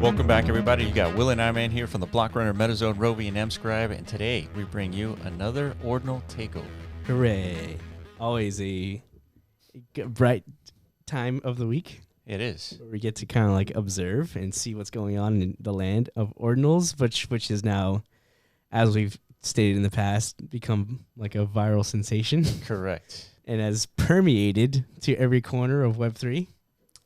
Welcome back, everybody. You got Will and Iman here from the Block Runner, MetaZone, Rovi, and Mscribe, and today we bring you another Ordinal takeover. Hooray! Always a bright time of the week. It is. Where we get to kind of like observe and see what's going on in the land of Ordinals, which is now, as we've stated in the past, become like a viral sensation. Correct. And has permeated to every corner of Web3.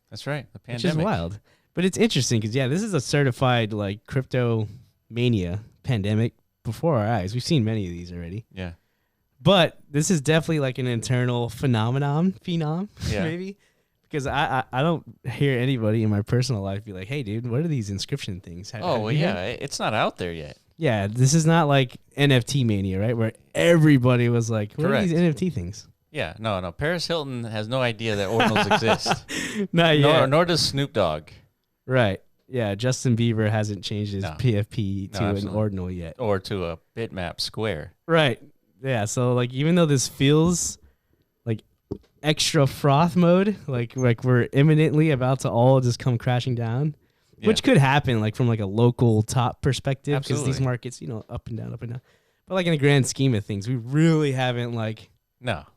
That's right. The pandemic. Which is wild. But it's interesting because, yeah, this is a certified like crypto mania pandemic before our eyes. We've seen many of these already. Yeah. But this is definitely like an internal phenom, maybe. Because I don't hear anybody in my personal life be like, hey, dude, what are these inscription things? It's not out there yet. Yeah, this is not like NFT mania, right? Where everybody was like, what Correct. are these NFT things? Yeah, no. Paris Hilton has no idea that Ordinals exist. Not yet. Nor does Snoop Dogg. Right. Yeah, Justin Bieber hasn't changed his PFP to an ordinal yet. Or to a bitmap square. Right. Yeah, so like even though this feels like extra froth mode, like we're imminently about to all just come crashing down, which could happen like from like a local top perspective because these markets, up and down. But like in the grand scheme of things, we really haven't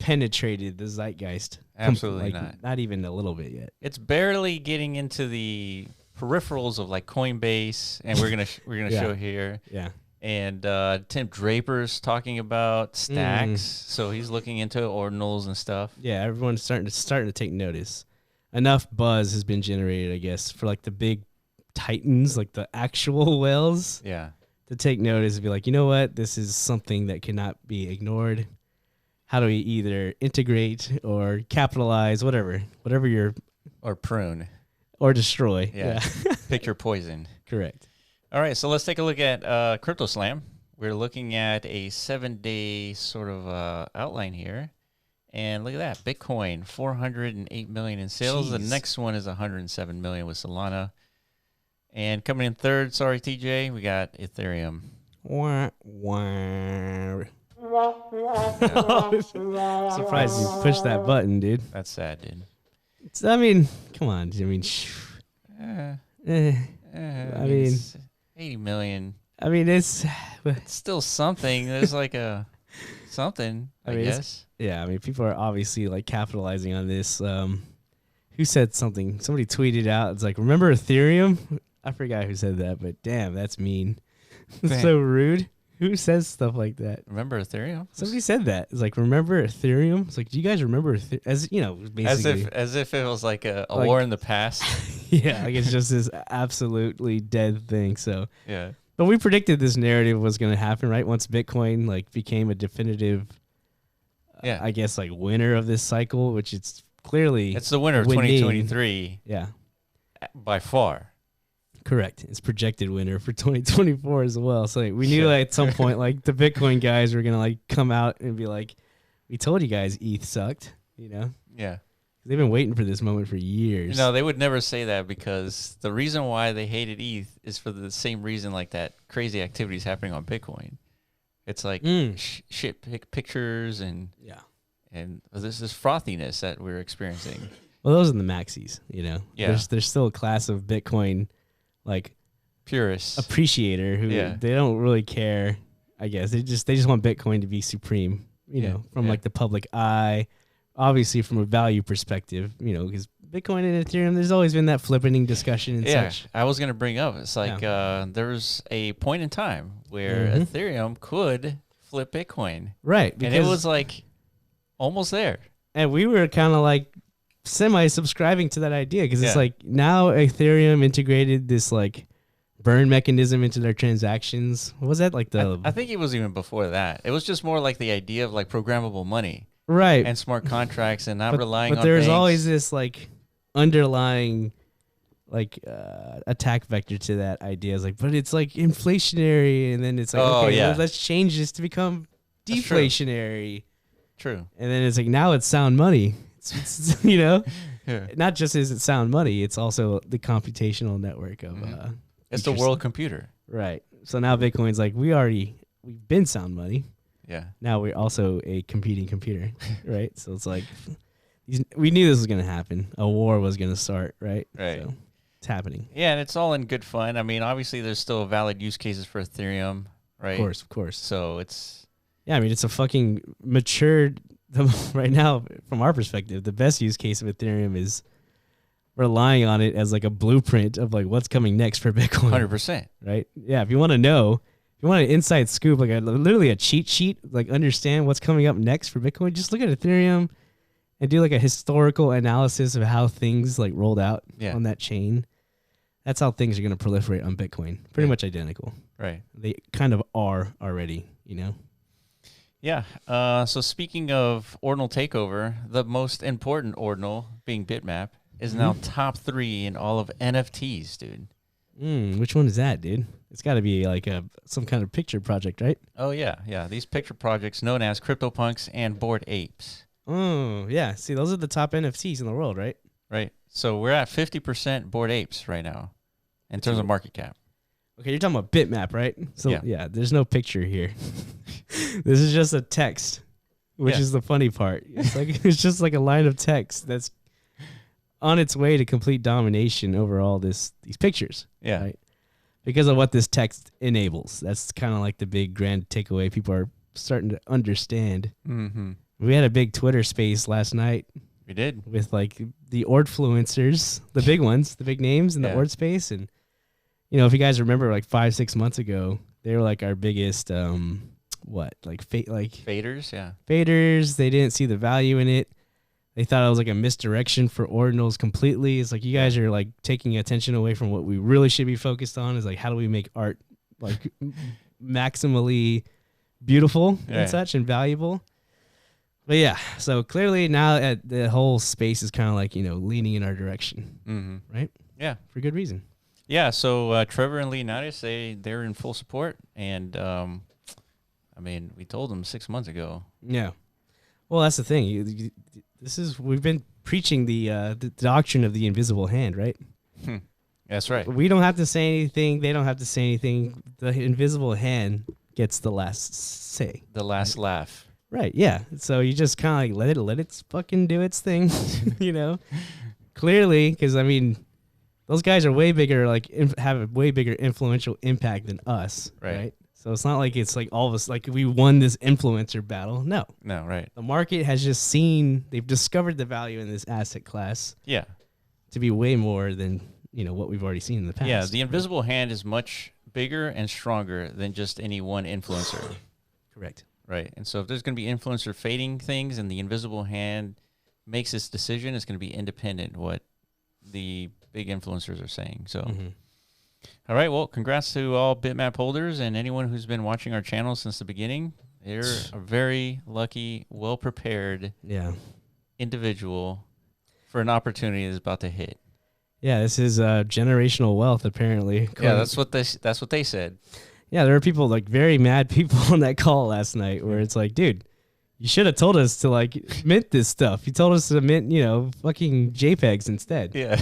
penetrated the zeitgeist. Absolutely not even a little bit yet. It's barely getting into the peripherals of like Coinbase, and we're gonna show here. Yeah. And Tim Draper's talking about stacks, so he's looking into ordinals and stuff. Yeah, everyone's starting to take notice. Enough buzz has been generated, I guess, for like the big titans, like the actual whales. Yeah. To take notice and be like, you know what, this is something that cannot be ignored. How do we either integrate or capitalize, whatever you're... Or prune. Or destroy. Yeah. Pick your poison. Correct. All right, so let's take a look at CryptoSlam. We're looking at a 7-day sort of outline here. And look at that. Bitcoin, 408 million in sales. Jeez. The next one is 107 million with Solana. And coming in third, sorry, TJ, we got Ethereum. Wah. Surprised you pushed that button, dude. That's sad, dude. Come on. I mean, 80 million. It's still something. There's like a something, I guess. People are obviously like capitalizing on this. Who said something? Somebody tweeted out. It's like, remember Ethereum? I forgot who said that, but damn, that's mean. It's so rude. Who says stuff like that? Remember Ethereum? Somebody said that. It's like, remember Ethereum? It's like, do you guys remember Ethereum? Basically. As if it was like a war in the past. Yeah, like it's just this absolutely dead thing. So yeah. But we predicted this narrative was going to happen, right? Once Bitcoin like became a definitive, I guess like winner of this cycle, which it's clearly it's the winner of 2023. Yeah, by far. Correct. It's projected winner for 2024 as well. So we knew at some point like the Bitcoin guys were gonna like come out and be like, "We told you guys ETH sucked," Yeah. They've been waiting for this moment for years. No, they would never say that because the reason why they hated ETH is for the same reason like that crazy activity is happening on Bitcoin. It's like pictures and this frothiness that we're experiencing. Well, those are the maxis, Yeah. There's still a class of Bitcoin like purists, appreciator who they don't really care. I guess they just want Bitcoin to be supreme, from like the public eye. Obviously, from a value perspective, because Bitcoin and Ethereum, there's always been that flippening discussion and such. I was going to bring up, it's like there's a point in time where Ethereum could flip Bitcoin. Right. And it was like almost there. And we were kind of like semi-subscribing to that idea because it's like now Ethereum integrated this like burn mechanism into their transactions. What was that like I think it was even before that. It was just more like the idea of like programmable money. Right. And smart contracts and not relying on But there's banks. always this like underlying like attack vector to that idea. It's like, but it's like inflationary, and then it's like, well, let's change this to become deflationary. True. And then it's like, now it's sound money. It's not just is it sound money, it's also the computational network of it's the world computer. Right. So now Bitcoin's like, we've been sound money. Yeah. Now we're also a competing computer, right? So it's like we knew this was going to happen. A war was going to start, right? Right. So. it's happening. Yeah, and it's all in good fun. I mean, obviously, there's still valid use cases for Ethereum, right? Of course. So it's... Yeah, I mean, it's a fucking matured... Right now, from our perspective, the best use case of Ethereum is relying on it as like a blueprint of like what's coming next for Bitcoin. 100%. Right? Yeah, if you want to know, if you want an inside scoop, like literally a cheat sheet, like understand what's coming up next for Bitcoin, just look at Ethereum and do like a historical analysis of how things like rolled out on that chain. That's how things are going to proliferate on Bitcoin. Pretty much identical. Right. They kind of are already, you know? Yeah. So speaking of ordinal takeover, the most important ordinal, being Bitmap, is now top 3 in all of NFTs, dude. Which one is that, dude? It's got to be like some kind of picture project, right? Oh, yeah. Yeah. These picture projects known as CryptoPunks and Bored Apes. Oh, yeah. See, those are the top NFTs in the world, right? Right. So we're at 50% Bored Apes right now in terms of market cap. Okay, you're talking about Bitmap, right? So yeah, there's no picture here. This is just a text, which is the funny part. It's like it's just like a line of text that's on its way to complete domination over all these pictures. Yeah. Right? Because of what this text enables. That's kind of like the big grand takeaway people are starting to understand. Mm-hmm. We had a big Twitter space last night. We did. With like the Ordfluencers, the big ones, the big names in the Ord space. And you know, if you guys remember, like 5-6 months ago, they were like our biggest, faders, yeah, faders. They didn't see the value in it. They thought it was like a misdirection for ordinals completely. It's like you guys are like taking attention away from what we really should be focused on. Is like how do we make art like maximally beautiful and such and valuable. But yeah, so clearly now the whole space is kind of like, you know, leaning in our direction, right? Yeah, for good reason. Yeah, so Trevor and Leonidas, they're in full support, and I mean, we told them 6 months ago. Yeah, well, that's the thing. We've been preaching the doctrine of the invisible hand, right? That's right. We don't have to say anything. They don't have to say anything. The invisible hand gets the last say, the last laugh. Right? Yeah. So you just kind of like let it fucking do its thing, you know. Clearly, because I mean. Those guys are way bigger, like have a way bigger influential impact than us, right? So it's not like it's like all of us, like we won this influencer battle. No, right. The market has just they've discovered the value in this asset class. Yeah, to be way more than what we've already seen in the past. Yeah, the invisible hand is much bigger and stronger than just any one influencer. Correct. Right, and so if there's going to be influencer fading things, and the invisible hand makes this decision, it's going to be independent what the big influencers are saying. So, all right. Well, congrats to all Bitmap holders and anyone who's been watching our channel since the beginning. They're a very lucky, well-prepared individual for an opportunity that's about to hit. Yeah, this is generational wealth, apparently. Yeah, that's what they said. Yeah, there were people, like very mad people on that call last night where it's like, dude, you should have told us to like mint this stuff. You told us to mint, fucking JPEGs instead. Yeah.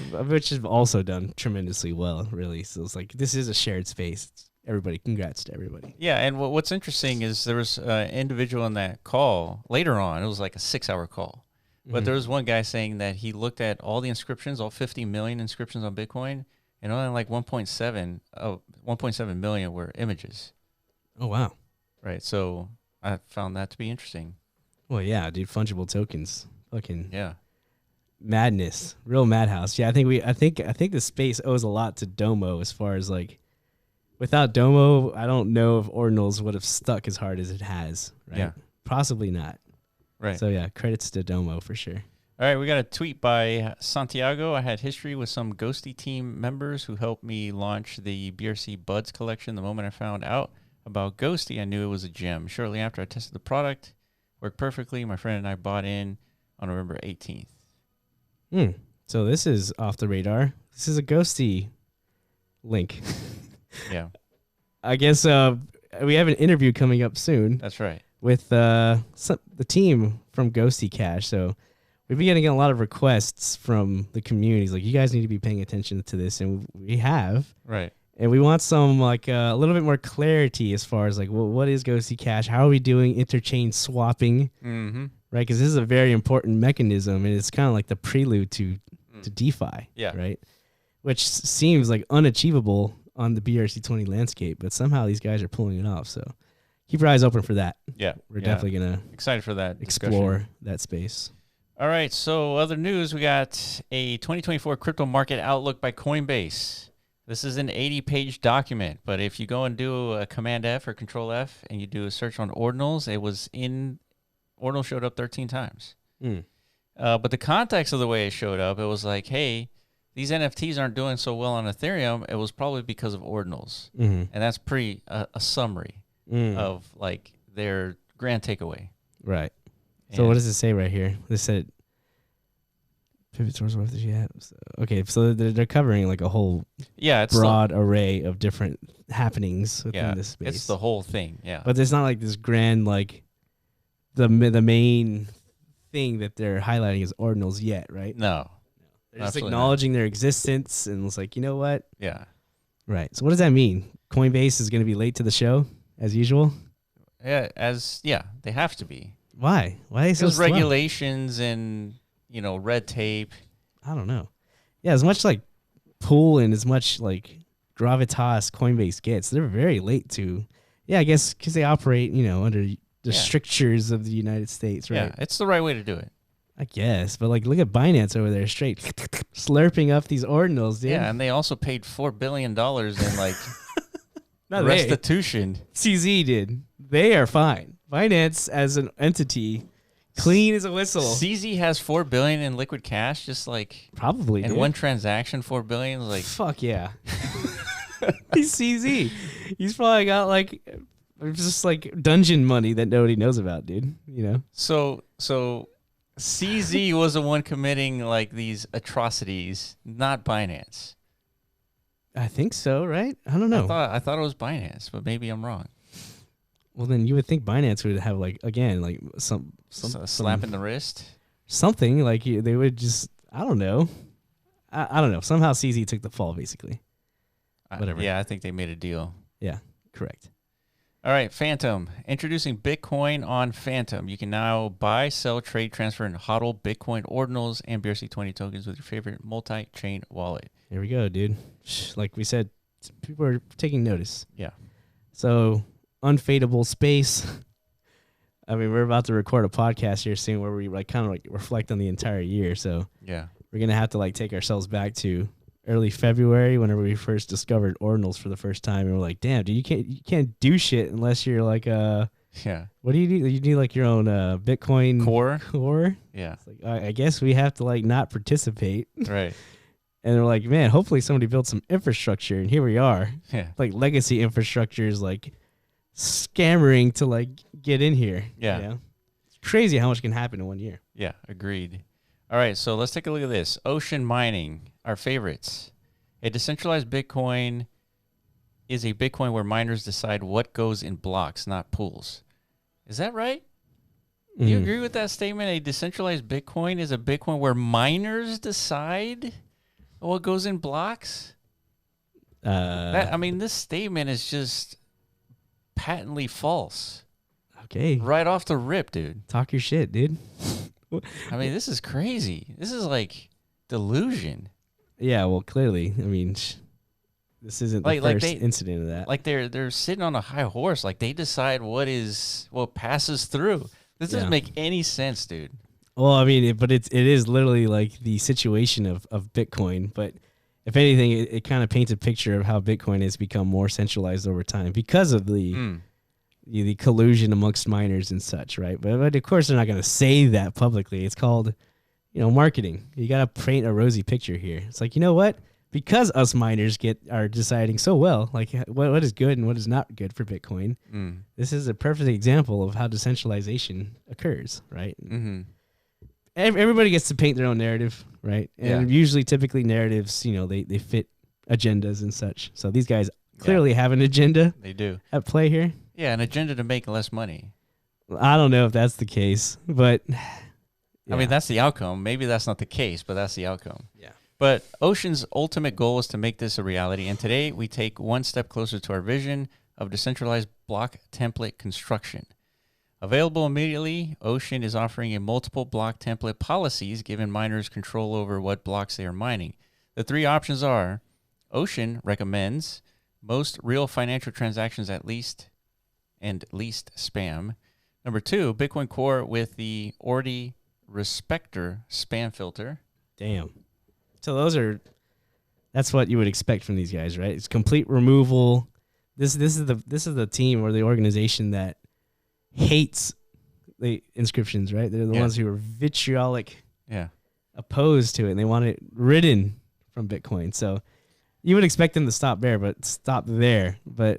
Which has also done tremendously well, really. So it's like, this is a shared space. Congrats to everybody. Yeah, and what's interesting is there was an individual on that call later on. It was like a 6-hour call. But there was one guy saying that he looked at all the inscriptions, all 50 million inscriptions on Bitcoin, and only like 1.7 million were images. Oh, wow. Right, so I found that to be interesting. Well, yeah, dude, fungible tokens. Fucking yeah. Madness, real madhouse. Yeah, I think the space owes a lot to Domo as far as like, without Domo, I don't know if Ordinals would have stuck as hard as it has. Right? Yeah, possibly not. Right. So yeah, credits to Domo for sure. All right, we got a tweet by Santiago. I had history with some Ghosty team members who helped me launch the BRC Buds collection. The moment I found out about Ghosty, I knew it was a gem. Shortly after I tested the product, worked perfectly. My friend and I bought in on November 18th. So this is off the radar. This is a Ghosty link. Yeah. I guess we have an interview coming up soon. That's right. With the team from Ghosty Cash. So we've been getting a lot of requests from the communities. Like, you guys need to be paying attention to this. And we have. Right. And we want some, like, a little bit more clarity as far as, like, what is Ghosty Cash? How are we doing interchain swapping? Right, because this is a very important mechanism, and it's kind of like the prelude to DeFi. Yeah. Right. which seems like unachievable on the BRC20 landscape, but somehow these guys are pulling it off. So keep your eyes open for that. Yeah. We're definitely going to excited for that explore that space. All right. So other news, we got a 2024 crypto market outlook by Coinbase. This is an 80-page document, but if you go and do a Command F or Control F and you do a search on Ordinals, Ordinal showed up 13 times. But the context of the way it showed up, it was like, hey, these NFTs aren't doing so well on Ethereum. It was probably because of Ordinals. And that's pretty a summary of like their grand takeaway. Right. So what does it say right here? They said pivot towards what you have. Okay, so they're covering like a whole broad array of different happenings within this space. It's the whole thing, But it's not like this grand like the main thing that they're highlighting is Ordinals yet, right? No. They're just acknowledging their existence, and it's like, you know what? Yeah. Right. So what does that mean? Coinbase is going to be late to the show as usual? Yeah, they have to be. Why? Why are they so slow? Regulations and, red tape. I don't know. Yeah, as much like pull and as much like gravitas Coinbase gets, they're very late to. Yeah, I guess because they operate, under the strictures of the United States, right? Yeah, it's the right way to do it. I guess, but like, look at Binance over there, straight slurping up these ordinals, dude. Yeah, and they also paid $4 billion in like restitution. CZ did. They are fine. Binance as an entity, clean as a whistle. CZ has $4 billion in liquid cash, just like probably in one transaction. $4 billion, like fuck yeah. He's CZ. He's probably got like just like dungeon money that nobody knows about, dude. So CZ was the one committing like these atrocities, not Binance. I think so, right? I don't know. I thought it was Binance, but maybe I'm wrong. Well, then you would think Binance would have like some slap in the wrist, something like they would just. I don't know. I don't know. Somehow CZ took the fall, basically. Whatever. Yeah, I think they made a deal. Yeah, correct. All right, Phantom. Introducing Bitcoin on Phantom. You can now buy, sell, trade, transfer, and hodl Bitcoin ordinals and BRC20 tokens with your favorite multi-chain wallet. Here we go, dude. Like we said, people are taking notice. Yeah. So, unfadable space. I mean, we're about to record a podcast here soon where we like kind of like reflect on the entire year. So, yeah, we're going to have to like take ourselves back to early February, whenever we first discovered ordinals for the first time, and we're like, "Damn, dude, you can't do shit unless you're like yeah. What do you need? You need like your own Bitcoin core. Yeah. It's like I guess we have to like not participate, right? And they're like, man, hopefully somebody built some infrastructure, and here we are. Yeah. Like legacy infrastructure is like scammering to like get in here. Yeah. It's crazy how much can happen in 1 year. Yeah, agreed. All right, so let's take a look at this. Ocean mining, our favorites. A decentralized Bitcoin is a Bitcoin where miners decide what goes in blocks, not pools. Is that right? Do you agree with that statement? A decentralized Bitcoin is a Bitcoin where miners decide what goes in blocks? This statement is just patently false. Okay. Right off the rip, dude. Talk your shit, dude. I mean, this is crazy. This is like delusion. Yeah, well, clearly. I mean, this isn't the first incident of that. Like they're sitting on a high horse. Like they decide what passes through. This doesn't make any sense, dude. Well, I mean, it is literally like the situation of Bitcoin. But if anything, it kind of paints a picture of how Bitcoin has become more centralized over time because of the collusion amongst miners and such, right? But of course, they're not going to say that publicly. It's called, marketing. You got to paint a rosy picture here. It's like, you know what? Because us miners are deciding so well, like what is good and what is not good for Bitcoin. This is a perfect example of how decentralization occurs, right? Mm-hmm. Everybody gets to paint their own narrative, right? And usually, typically, narratives, they fit agendas and such. So these guys clearly have an agenda. They do. At play here. Yeah, an agenda to make less money. I don't know if that's the case, but I mean, that's the outcome. Maybe that's not the case, but that's the outcome. Yeah. But Ocean's ultimate goal is to make this a reality, and today we take one step closer to our vision of decentralized block template construction. Available immediately, Ocean is offering a multiple block template policies, giving miners control over what blocks they are mining. The three options are Ocean recommends most real financial transactions at least and least spam. Number 2, Bitcoin Core with the Ordi Respector spam filter. Damn. So that's what you would expect from these guys, right? It's complete removal. This is the team or the organization that hates the inscriptions, right? They're the ones who are vitriolic, opposed to it, and they want it ridden from Bitcoin. So you would expect them to stop there. But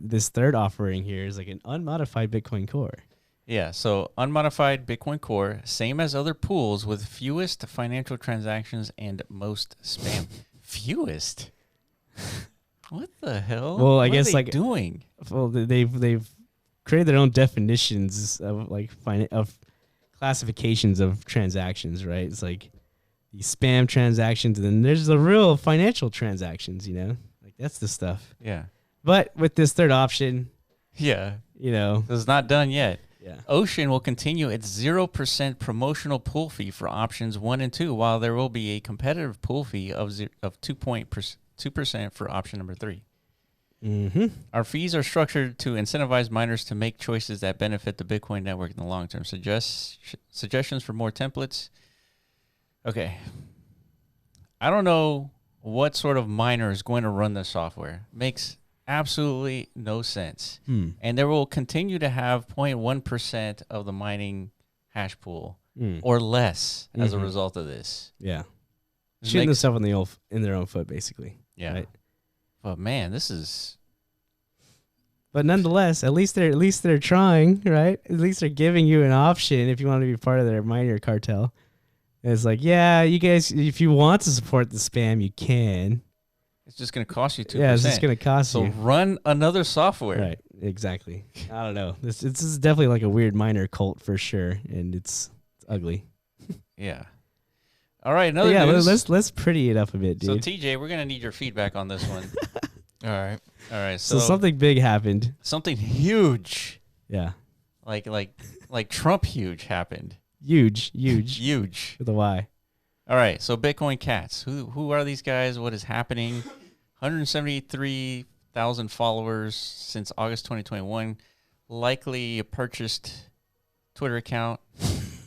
this third offering here is like an unmodified Bitcoin Core. Yeah, so unmodified Bitcoin Core, same as other pools with fewest financial transactions and most spam. Fewest? What the hell? Well, I what guess are they doing? Well, they've created their own definitions of like of classifications of transactions, right? It's like the spam transactions, and then there's the real financial transactions. Like that's the stuff. Yeah. But with this third option, it's not done yet. Yeah. Ocean will continue its 0% promotional pool fee for options 1 and 2, while there will be a competitive pool fee of 2% for option number 3. Mm-hmm. Our fees are structured to incentivize miners to make choices that benefit the Bitcoin network in the long term. Suggestions for more templates. Okay. I don't know what sort of miner is going to run this software. Makes absolutely no sense. And there will continue to have 0.1% of the mining hash pool or less as a result of this. Yeah. Shooting themselves in their own foot, basically. Yeah. Right? But man, this is. But nonetheless, at least they're trying, right? At least they're giving you an option if you want to be part of their miner cartel. And it's like, yeah, you guys, if you want to support the spam, you can. It's just going to cost you 2%. Yeah, it's just going to cost you. So run another software. Right, exactly. I don't know. This is definitely like a weird miner cult for sure, and it's ugly. Yeah. All right, another news. Let's pretty it up a bit, dude. So TJ, we're gonna need your feedback on this one. All right. So something big happened. Something huge. Yeah. Like Trump huge happened. Huge. Huge. With a Y. All right. So Bitcoin cats. Who are these guys? What is happening? 173,000 followers since August 2021. Likely a purchased Twitter account.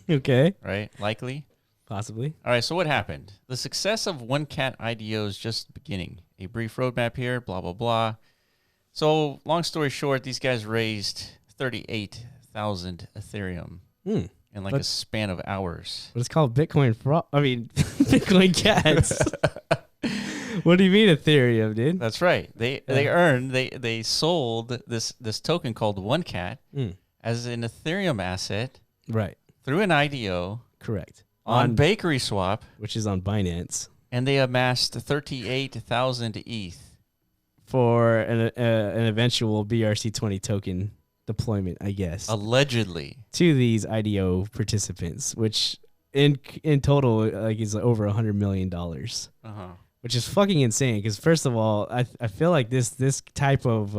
Okay. Right. Likely. Possibly. All right, so what happened? The success of One Cat IDO is just beginning. A brief roadmap here, blah, blah, blah. So long story short, these guys raised 38,000 Ethereum in like a span of hours. But it's called Bitcoin Bitcoin Cats. What do you mean Ethereum, dude? That's right. They sold this token called One Cat as an Ethereum asset. Right. Through an IDO. Correct. On Bakery Swap, which is on Binance, and they amassed 38,000 ETH for an eventual BRC20 token deployment, I guess. Allegedly, to these IDO participants, which in total is over $100 million, which is fucking insane. Because first of all, I feel like this type of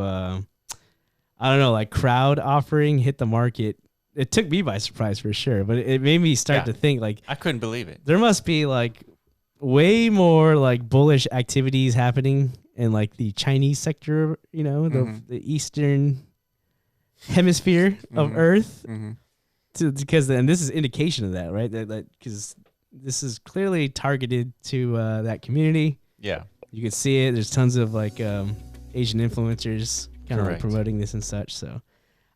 crowd offering hit the market. It took me by surprise for sure, but it made me start to think I couldn't believe it. There must be way more bullish activities happening in the Chinese sector, the Eastern hemisphere of Earth, because this is indication of that, right? Because this is clearly targeted to that community. Yeah, you can see it. There's tons of Asian influencers kind of promoting this and such. So.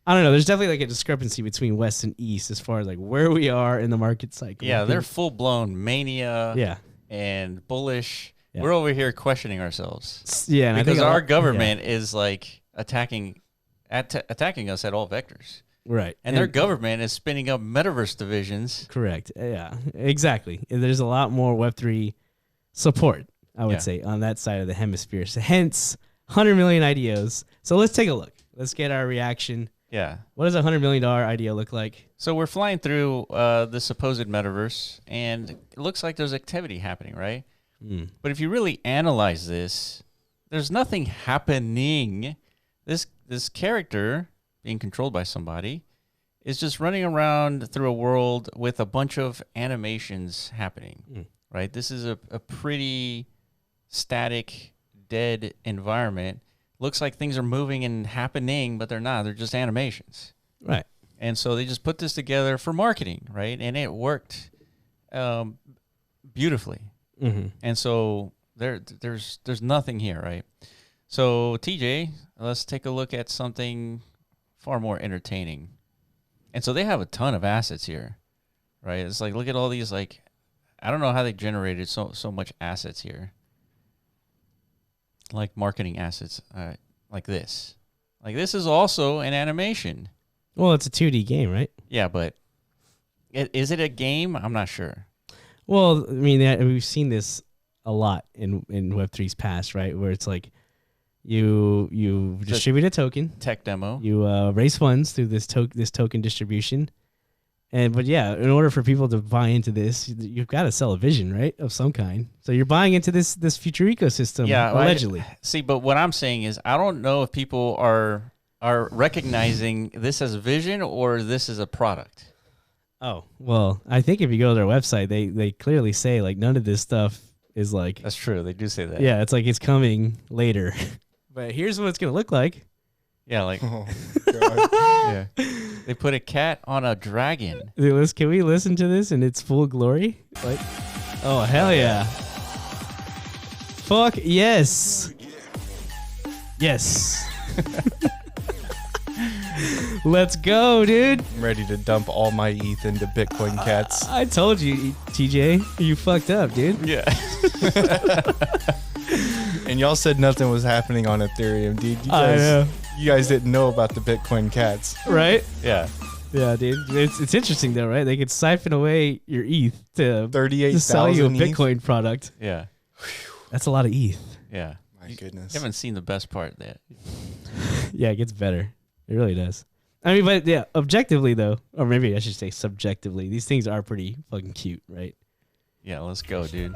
I don't know. There's definitely a discrepancy between West and East as far as where we are in the market cycle. Yeah, they're full blown mania. Yeah. And bullish. Yeah. Yeah. We're over here questioning ourselves. Yeah, and because our government is attacking us at all vectors. Right. And their government is spinning up Metaverse divisions. Correct. Yeah, exactly. There's a lot more Web3 support, I would say, on that side of the hemisphere. So hence 100 million IDOs. So let's take a look. Let's get our reaction. Yeah. What does a $100 million IDO look like? So we're flying through the supposed metaverse, and it looks like there's activity happening, right? But if you really analyze this, there's nothing happening. This character being controlled by somebody is just running around through a world with a bunch of animations happening, right? This is a pretty static, dead environment. Looks like things are moving and happening, but they're not. They're just animations. Right. And so they just put this together for marketing, right? And it worked beautifully. Mm-hmm. And so there's nothing here, right? So TJ, let's take a look at something far more entertaining. And so they have a ton of assets here, right? It's like, look at all these, like, I don't know how they generated so much assets here. Like marketing assets, like this. Like this is also an animation. Well, it's a 2D game, right? Yeah, but is it a game? I'm not sure. Well, I mean, we've seen this a lot in Web3's past, right? Where it's like you distribute a token, tech demo, you raise funds through this token distribution, but yeah, in order for people to buy into this, you've got to sell a vision, right, of some kind. So you're buying into this future ecosystem, yeah, allegedly. See, but what I'm saying is, I don't know if people are recognizing this as a vision or this is a product. Oh, well, I think if you go to their website, they clearly say, like, none of this stuff is like... That's true. They do say that. Yeah, it's like it's coming later. But here's what it's going to look like. Yeah, like... Oh, God. Yeah. They put a cat on a dragon. Dude, can we listen to this in its full glory? Like, oh, hell yeah. Fuck yes. Yes. Let's go, dude. I'm ready to dump all my ETH into Bitcoin cats. I told you, TJ. You fucked up, dude. Yeah. And y'all said nothing was happening on Ethereum, dude. You guys didn't know about the Bitcoin cats. Right? Yeah. Yeah, dude. It's interesting, though, right? They could siphon away your ETH to sell you a Bitcoin ETH? Product. Yeah. That's a lot of ETH. Yeah. My goodness. You haven't seen the best part yet. Yeah, it gets better. It really does. I mean, but yeah, objectively though, or maybe I should say subjectively, these things are pretty fucking cute, right? Yeah, let's go, dude.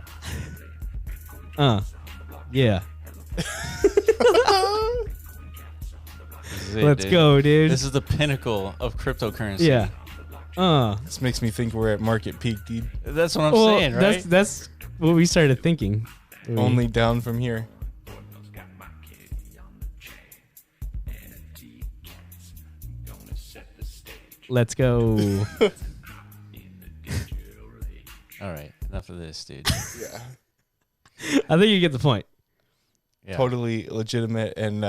Yeah. Let's go, dude. This is the pinnacle of cryptocurrency. Yeah. This makes me think we're at market peak, dude. That's what I'm saying, right? That's what we started thinking. Only down from here. Let's go. All right, enough of this, dude. Yeah. I think you get the point. Yeah. Totally legitimate. And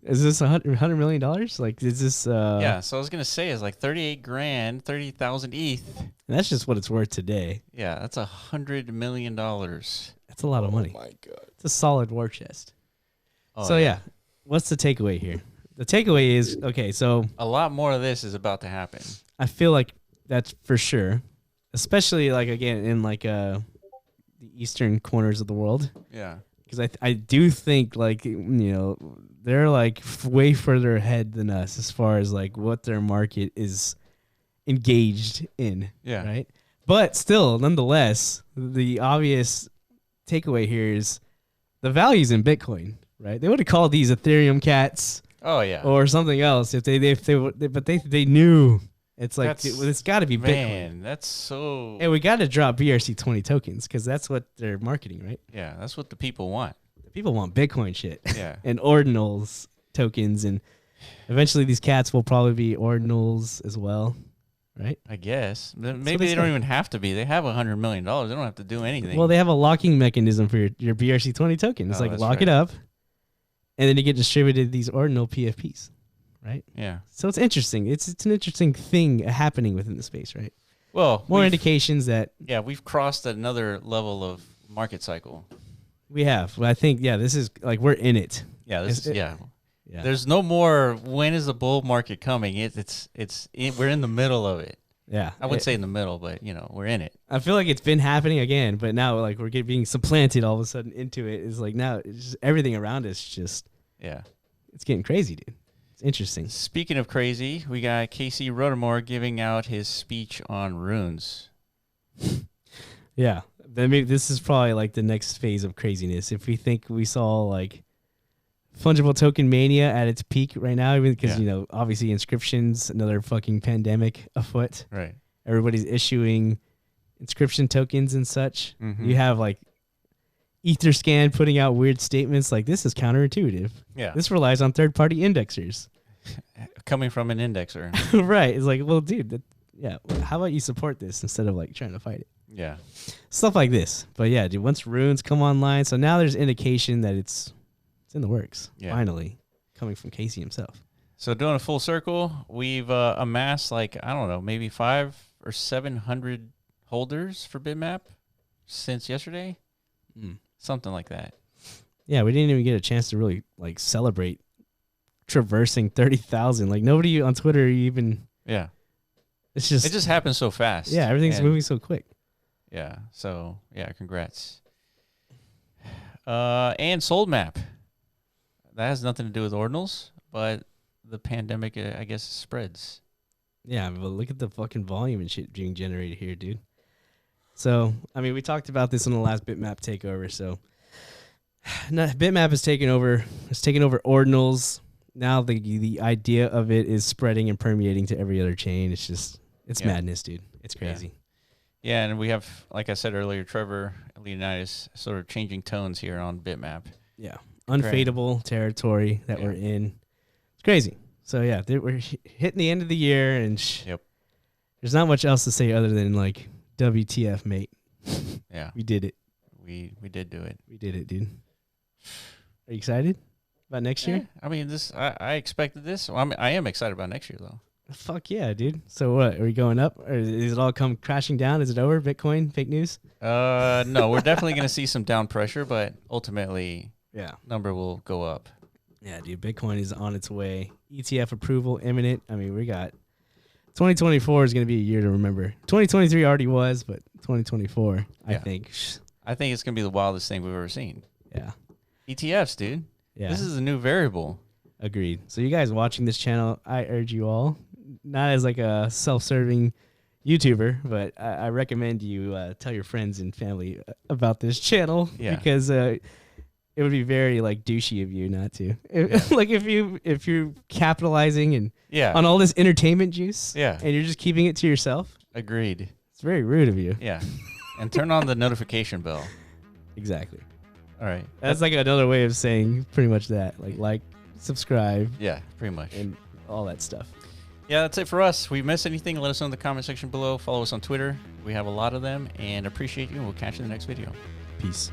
is this $100 million? Like, is this? Yeah. So I was gonna say it's like 38 grand, 30,000 ETH. And that's just what it's worth today. Yeah, that's $100 million. That's a lot of money. Oh my God. It's a solid war chest. Oh, so yeah, what's the takeaway here? The takeaway is, okay, so... a lot more of this is about to happen. I feel like that's for sure. Especially, like, again, in, like, the eastern corners of the world. Yeah. Because I do think, like, you know, they're, like, way further ahead than us as far as, like, what their market is engaged in. Yeah. Right? But still, nonetheless, the obvious takeaway here is the value's in Bitcoin, right? They would have called these Ethereum cats... Oh yeah, or something else if they knew it's like it's got to be Bitcoin. Man, that's so. And we got to drop BRC20 tokens because that's what they're marketing, right? Yeah, that's what the people want. The people want Bitcoin shit. Yeah, and Ordinals tokens, and eventually these cats will probably be Ordinals as well, right? I guess maybe they don't even have to be. They have $100 million. They don't have to do anything. Well, they have a locking mechanism for your BRC20 token. It's like lock it up. And then you get distributed these ordinal PFPs, right? Yeah. So it's interesting. It's an interesting thing happening within the space, right? Well, more indications that... Yeah, we've crossed another level of market cycle. We have. I think, yeah, this is like we're in it. Yeah, yeah. There's no more when is the bull market coming. We're in the middle of it. Yeah. I wouldn't say in the middle, but, you know, we're in it. I feel like it's been happening again, but now, like, we're being supplanted all of a sudden into it. It's like now it's just everything around us just... Yeah. It's getting crazy, dude. It's interesting. Speaking of crazy, we got Casey Rotemore giving out his speech on runes. Yeah. This is probably, like, the next phase of craziness. If we think we saw, like, fungible token mania at its peak right now, because, you know, obviously inscriptions, another fucking pandemic afoot. Right. Everybody's issuing inscription tokens and such. Mm-hmm. You have, like, Etherscan putting out weird statements like this is counterintuitive. Yeah. This relies on third-party indexers. Coming from an indexer. Right. It's like, well, dude, how about you support this instead of like trying to fight it? Yeah. Stuff like this. But yeah, dude, once runes come online, so now there's indication that it's in the works. Yeah. Finally, coming from Casey himself. So doing a full circle, we've amassed like, I don't know, maybe 500 or 700 holders for Bitmap since yesterday. Something like that. Yeah, we didn't even get a chance to really like celebrate traversing 30,000. Like nobody on Twitter even. Yeah. It just happens so fast. Yeah, everything's moving so quick. Yeah. So yeah, congrats. And Sold Map. That has nothing to do with Ordinals, but the pandemic, I guess, spreads. Yeah, but look at the fucking volume and shit being generated here, dude. So, I mean, we talked about this in the last Bitmap takeover. So, Bitmap is taking over. It's taking over Ordinals. Now the idea of it is spreading and permeating to every other chain. It's madness, dude. It's crazy. Yeah, and we have, like I said earlier, Trevor Leonidas sort of changing tones here on Bitmap. Yeah, unfadable territory that we're in. It's crazy. So yeah, we're hitting the end of the year, and there's not much else to say other than like WTF, mate. Yeah, we did it. We did do it. We did it, dude. Are you excited about next year? I mean, I expected this. Well, I am excited about next year though. Fuck yeah, dude. So what? Are we going up, or is it all come crashing down? Is it over? Bitcoin fake news? No, we're definitely gonna see some down pressure, but ultimately, number will go up. Yeah, dude, Bitcoin is on its way. ETF approval imminent. I mean, we got 2024 is going to be a year to remember. 2023 already was, but 2024, I think it's going to be the wildest thing we've ever seen. Yeah. ETFs, dude. Yeah. This is a new variable. Agreed. So you guys watching this channel, I urge you all, not as like a self-serving YouTuber, but I recommend you tell your friends and family about this channel because it would be very like douchey of you not to. Like if you're capitalizing and on all this entertainment juice, and you're just keeping it to yourself. Agreed. It's very rude of you. Yeah, and turn on the notification bell. Exactly. All right. That's like another way of saying pretty much that. Like, subscribe. Yeah, pretty much. And all that stuff. Yeah, that's it for us. If we missed anything, let us know in the comment section below. Follow us on Twitter. We have a lot of them, and appreciate you. And we'll catch you in the next video. Peace.